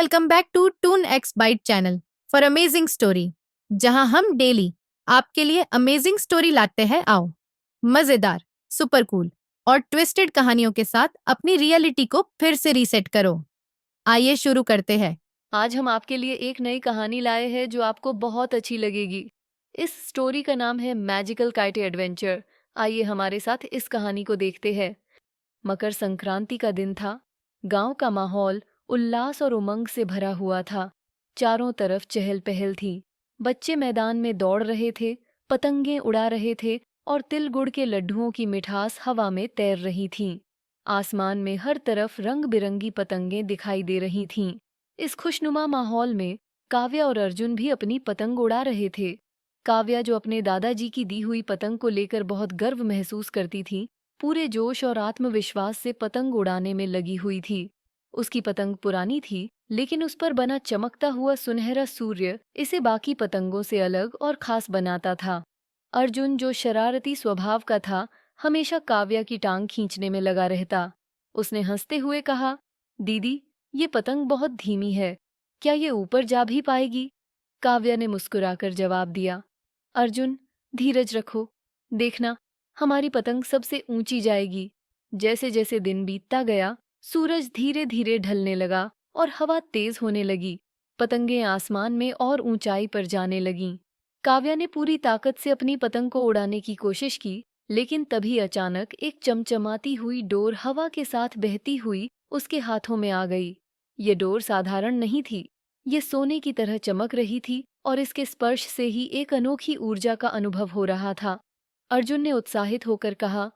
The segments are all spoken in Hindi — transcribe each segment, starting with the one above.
Welcome back to Toon X Byte channel for amazing story, जहां हम डेली आपके लिए अमेजिंग स्टोरी लाते हैं। आओ मजेदार, सुपर कूल और ट्विस्टेड कहानियों के साथ अपनी रियलिटी को फिर से रीसेट करो। आइए शुरू करते हैं। आज हम आपके लिए एक नई कहानी लाए हैं जो आपको बहुत अच्छी लगेगी। इस स्टोरी का नाम है मैजिकल काइट एडवेंचर। आइए हमारे साथ इस कहानी को देखते हैं। मकर संक्रांति का दिन था। गांव का माहौल उल्लास और उमंग से भरा हुआ था। चारों तरफ चहल पहल थी। बच्चे मैदान में दौड़ रहे थे, पतंगें उड़ा रहे थे और तिल गुड़ के लड्डुओं की मिठास हवा में तैर रही थीं। आसमान में हर तरफ रंग बिरंगी पतंगें दिखाई दे रही थीं। इस खुशनुमा माहौल में काव्या और अर्जुन भी अपनी पतंग उड़ा रहे थे। काव्या, जो अपने दादाजी की दी हुई पतंग को लेकर बहुत गर्व महसूस करती थी, पूरे जोश और आत्मविश्वास से पतंग उड़ाने में लगी हुई थी। उसकी पतंग पुरानी थी, लेकिन उस पर बना चमकता हुआ सुनहरा सूर्य इसे बाकी पतंगों से अलग और खास बनाता था। अर्जुन, जो शरारती स्वभाव का था, हमेशा काव्या की टांग खींचने में लगा रहता। उसने हंसते हुए कहा, दीदी, ये पतंग बहुत धीमी है, क्या ये ऊपर जा भी पाएगी? काव्या ने मुस्कुराकर जवाब दिया, अर्जुन, धीरज रखो, देखना, हमारी पतंग सबसे ऊंची जाएगी। जैसे जैसे दिन बीतता गया, सूरज धीरे धीरे ढलने लगा और हवा तेज होने लगी। पतंगें आसमान में और ऊंचाई पर जाने लगीं। काव्या ने पूरी ताकत से अपनी पतंग को उड़ाने की कोशिश की, लेकिन तभी अचानक एक चमचमाती हुई डोर हवा के साथ बहती हुई उसके हाथों में आ गई। ये डोर साधारण नहीं थी, ये सोने की तरह चमक रही थी और इसके स्पर्श से ही एक अनोखी ऊर्जा का अनुभव हो रहा था। अर्जुन ने उत्साहित होकर कहा,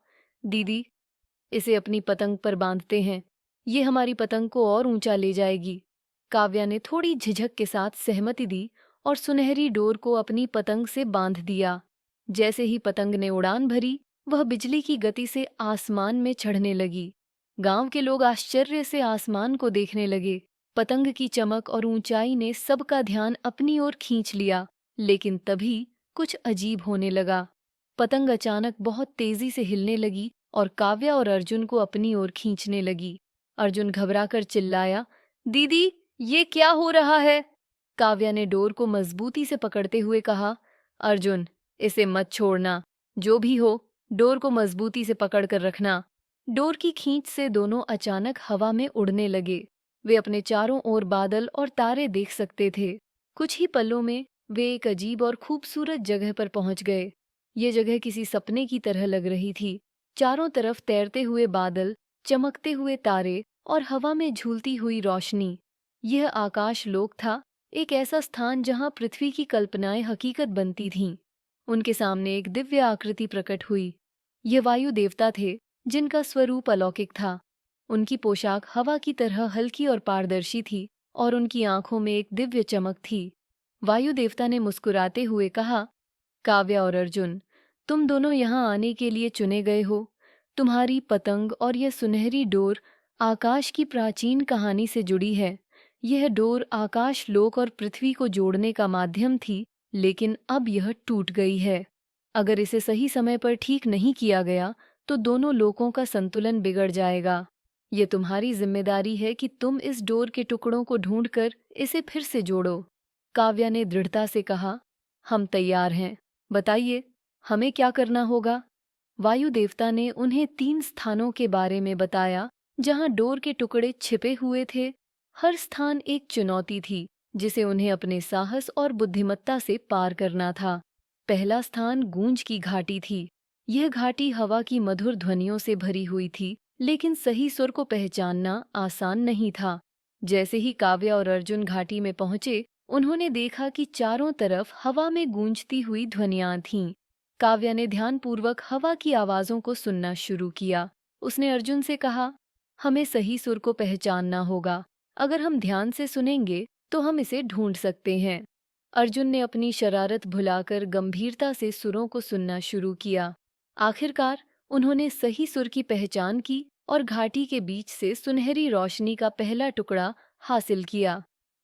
दीदी, इसे अपनी पतंग पर बांधते हैं, ये हमारी पतंग को और ऊंचा ले जाएगी। काव्या ने थोड़ी झिझक के साथ सहमति दी और सुनहरी डोर को अपनी पतंग से बांध दिया। जैसे ही पतंग ने उड़ान भरी, वह बिजली की गति से आसमान में चढ़ने लगी। गांव के लोग आश्चर्य से आसमान को देखने लगे। पतंग की चमक और ऊंचाई ने सबका ध्यान अपनी ओर खींच लिया, लेकिन तभी कुछ अजीब होने लगा। पतंग अचानक बहुत तेजी से हिलने लगी और काव्या और अर्जुन को अपनी ओर खींचने लगी। अर्जुन घबराकर चिल्लाया, दीदी, ये क्या हो रहा है? काव्या ने डोर को मजबूती से पकड़ते हुए कहा, अर्जुन, इसे मत छोड़ना, जो भी हो, डोर को मजबूती से पकड़कर रखना। डोर की खींच से दोनों अचानक हवा में उड़ने लगे। वे अपने चारों ओर बादल और तारे देख सकते थे। कुछ ही पलों में वे एक अजीब और खूबसूरत जगह पर पहुंच गए। ये जगह किसी सपने की तरह लग रही थी। चारों तरफ तैरते हुए बादल, चमकते हुए तारे और हवा में झूलती हुई रोशनी। यह आकाश लोक था, एक ऐसा स्थान जहां पृथ्वी की कल्पनाएं हकीकत बनती थीं। उनके सामने एक दिव्य आकृति प्रकट हुई। यह वायु देवता थे, जिनका स्वरूप अलौकिक था। उनकी पोशाक हवा की तरह हल्की और पारदर्शी थी और उनकी आंखों में एक दिव्य चमक थी। वायु देवता ने मुस्कुराते हुए कहा, काव्या और अर्जुन, तुम दोनों यहाँ आने के लिए चुने गए हो। तुम्हारी पतंग और यह सुनहरी डोर आकाश की प्राचीन कहानी से जुड़ी है। यह डोर आकाश लोक और पृथ्वी को जोड़ने का माध्यम थी, लेकिन अब यह टूट गई है। अगर इसे सही समय पर ठीक नहीं किया गया तो दोनों लोकों का संतुलन बिगड़ जाएगा। ये तुम्हारी जिम्मेदारी है कि तुम इस डोर के टुकड़ों को ढूंढकर इसे फिर से जोड़ो। काव्या ने दृढ़ता से कहा, हम तैयार हैं, बताइए, हमें क्या करना होगा? वायु देवता ने उन्हें 3 स्थानों के बारे में बताया जहां डोर के टुकड़े छिपे हुए थे। हर स्थान एक चुनौती थी, जिसे उन्हें अपने साहस और बुद्धिमत्ता से पार करना था। पहला स्थान गूंज की घाटी थी। यह घाटी हवा की मधुर ध्वनियों से भरी हुई थी, लेकिन सही सुर को पहचानना आसान नहीं था। जैसे ही काव्या और अर्जुन घाटी में पहुंचे, उन्होंने देखा कि चारों तरफ हवा में गूंजती हुई ध्वनियां थीं। काव्या ने ध्यानपूर्वक हवा की आवाज़ों को सुनना शुरू किया। उसने अर्जुन से कहा, हमें सही सुर को पहचानना होगा। अगर हम ध्यान से सुनेंगे तो हम इसे ढूंढ सकते हैं। अर्जुन ने अपनी शरारत भुलाकर गंभीरता से सुरों को सुनना शुरू किया। आखिरकार उन्होंने सही सुर की पहचान की और घाटी के बीच से सुनहरी रोशनी का पहला टुकड़ा हासिल किया।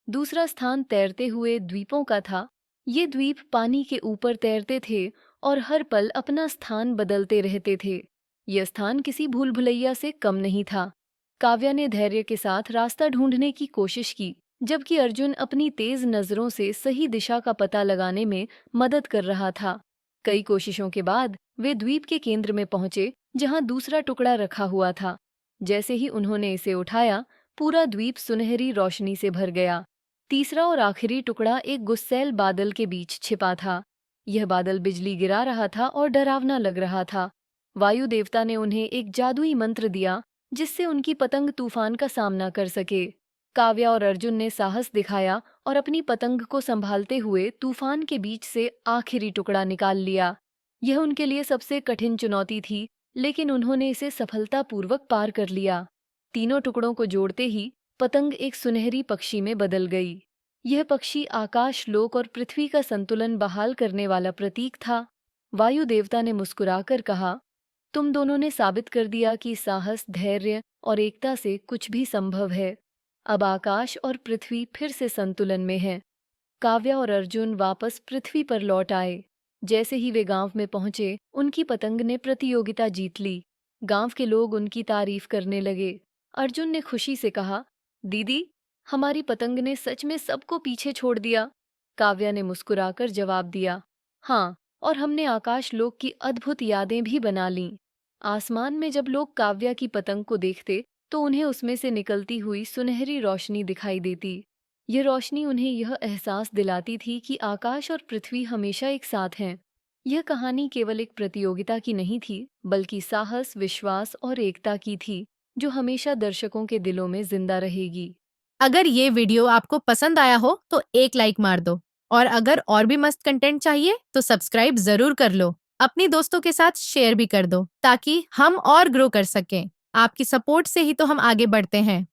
दूसरा स्थान तैरते हुए द्वीपों का था। ये द्वीप पानी के ऊपर तैरते थे और हर पल अपना स्थान बदलते रहते थे। यह स्थान किसी भूल भुलैया से कम नहीं था। काव्या ने धैर्य के साथ रास्ता ढूंढने की कोशिश की, जबकि अर्जुन अपनी तेज नजरों से सही दिशा का पता लगाने में मदद कर रहा था। कई कोशिशों के बाद वे द्वीप के केंद्र में पहुंचे, जहां दूसरा टुकड़ा रखा हुआ था। जैसे ही उन्होंने इसे उठाया, पूरा द्वीप सुनहरी रोशनी से भर गया। तीसरा और आखिरी टुकड़ा एक गुस्सैल बादल के बीच छिपा था। यह बादल बिजली गिरा रहा था और डरावना लग रहा था। वायु देवता ने उन्हें एक जादुई मंत्र दिया, जिससे उनकी पतंग तूफान का सामना कर सके। काव्या और अर्जुन ने साहस दिखाया और अपनी पतंग को संभालते हुए तूफान के बीच से आखिरी टुकड़ा निकाल लिया। यह उनके लिए सबसे कठिन चुनौती थी, लेकिन उन्होंने इसे सफलतापूर्वक पार कर लिया। तीनों टुकड़ों को जोड़ते ही पतंग एक सुनहरी पक्षी में बदल गई। यह पक्षी आकाश, लोक और पृथ्वी का संतुलन बहाल करने वाला प्रतीक था। वायु देवता ने मुस्कुराकर कहा, तुम दोनों ने साबित कर दिया कि साहस, धैर्य और एकता से कुछ भी संभव है। अब आकाश और पृथ्वी फिर से संतुलन में हैं। काव्या और अर्जुन वापस पृथ्वी पर लौट आए। जैसे ही वे गांव में पहुंचे, उनकी पतंग ने प्रतियोगिता जीत ली। गांव के लोग उनकी तारीफ करने लगे। अर्जुन ने खुशी से कहा, दीदी, हमारी पतंग ने सच में सबको पीछे छोड़ दिया। काव्या ने मुस्कुराकर जवाब दिया, हाँ, और हमने आकाश लोक की अद्भुत यादें भी बना लीं। आसमान में जब लोग काव्या की पतंग को देखते, तो उन्हें उसमें से निकलती हुई सुनहरी रोशनी दिखाई देती। यह रोशनी उन्हें यह एहसास दिलाती थी कि आकाश और पृथ्वी हमेशा एक साथ हैं। यह कहानी केवल एक प्रतियोगिता की नहीं थी, बल्कि साहस, विश्वास और एकता की थी, जो हमेशा दर्शकों के दिलों में जिंदा रहेगी। अगर ये वीडियो आपको पसंद आया हो तो एक लाइक मार दो, और अगर और भी मस्त कंटेंट चाहिए तो सब्सक्राइब जरूर कर लो। अपनी दोस्तों के साथ शेयर भी कर दो, ताकि हम और ग्रो कर सकें। आपकी सपोर्ट से ही तो हम आगे बढ़ते हैं।